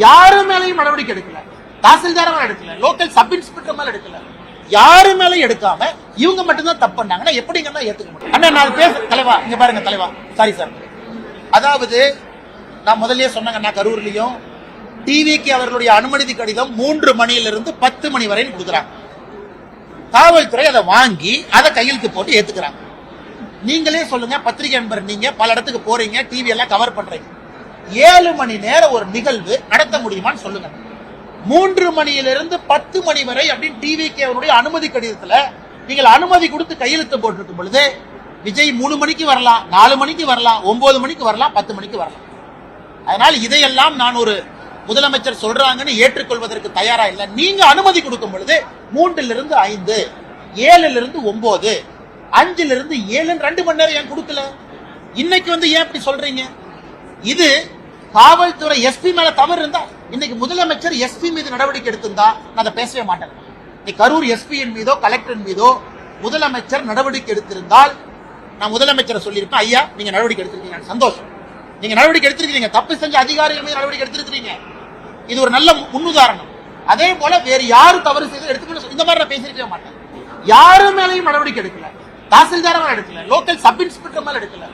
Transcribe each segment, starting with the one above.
யாரு மேலையும் நடவடிக்கை எடுக்கல, தாசில்தார் எடுக்கல, லோக்கல் சப் இன்ஸ்பெக்டர் மேல எடுக்கல, யாரு மேலும் எடுக்காம இவங்க மட்டும்தான் தப்பு பண்ணாங்கன்னா எப்படிங்கன்னா ஏத்துக்க முடியும்? அண்ணா நான் பேச தலைவா, இங்க பாருங்க தலைவா, சாரி சார். அதாவது நான் முதல்லயே சொன்னாங்க, நான் கரூர்லயும் டிவிக்கு அவர்களுடைய அனுமதி கடிதம் 3 மணியிலிருந்து 10 மணி வரை கொடுக்குறாங்க. காவல்துறை அதை வாங்கி அதை கையெழுத்து போட்டு ஏத்துக்கிறாங்க. நீங்களே சொல்லுங்க, பத்திரிகை நண்பர் நீங்க பல இடத்துக்கு போறீங்க, டிவி எல்லாம் கவர் பண்றீங்க, 7 மணி நேரம் ஒரு நிகழ்வு நடத்த முடியுமான்னு சொல்லுங்க. 3 மணியிலிருந்து 10 மணி வரை அப்படின்னு டிவிக்கு அவருடைய அனுமதி கடிதத்துல நீங்கள் அனுமதி கொடுத்து கையெழுத்து போட்டிருக்கும் பொழுது விஜய் 3 மணிக்கு வரலாம், 4 மணிக்கு வரலாம், 9 மணிக்கு வரலாம், 10 மணிக்கு வரலாம். அதனால் இதையெல்லாம் நான் ஒரு முதலமைச்சர் சொல்றாங்கன்னு ஏற்றுக்கொள்வதற்கு தயாரா இல்லை. நீங்க அனுமதி கொடுக்கும் பொழுது 3லிருந்து 5, 7லிருந்து 9, 5லிருந்து 7 2 மணி நேரம் ஏன் கொடுக்கல? இன்னைக்கு ஏன் இப்படி சொல்றீங்க? இது காவல்துறை எஸ்பி மேல தவறு இருந்தா இன்னைக்கு முதலமைச்சர் எஸ்பி மீது நடவடிக்கை எடுத்திருந்தா நான் அதை பேசவே மாட்டேன். கரூர் எஸ்பியின் மீதோ கலெக்டர் மீதோ முதலமைச்சர் நடவடிக்கை எடுத்திருந்தால் நான் முதலமைச்சரை சொல்லியிருப்பேன், ஐயா நீங்க நடவடிக்கை எடுத்திருக்கீங்க, சந்தோஷம், நீங்க நடவடிக்கை எடுத்திருக்கீங்க, தப்பு செஞ்ச அதிகாரிகள் மீது நடவடிக்கை எடுத்திருக்கீங்க, இது ஒரு நல்ல முன்னுதாரணம். அதே போல வேறு யாரு தவறு செய்து எடுத்துக்கணும், இந்த மாதிரி நான் பேசிருக்கவே மாட்டேன். யாரு மேலையும் நடவடிக்கை எடுக்கல, தாசில்தார் மேல எடுக்கல, லோக்கல் சப் இன்ஸ்பெக்டர் மேல எடுக்கல,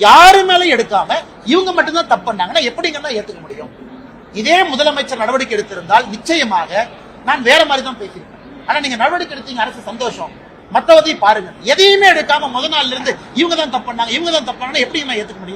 யாரு மேலையும் எடுக்காம இவங்க மட்டும்தான் தப்பு பண்ணாங்கன்னா எப்படிங்கன்னா ஏத்துக்க முடியும்? இதே முதலமைச்சர் நடவடிக்கை எடுத்திருந்தால் நிச்சயமாக நான் வேற மாதிரி தான் பேசியிருப்பேன். ஆனா நீங்க நடவடிக்கை எடுத்தீங்க, அரசு சந்தோஷம். மற்றவதையும் பாருங்க, எதையுமே எடுக்காம முதல் நாள்ல இருந்து இவங்க தான் தப்பு பண்ணாங்க, இவங்க தான் தப்பு பண்ணாங்கன்னா எப்படி நான் ஏத்துக்க முடியும்?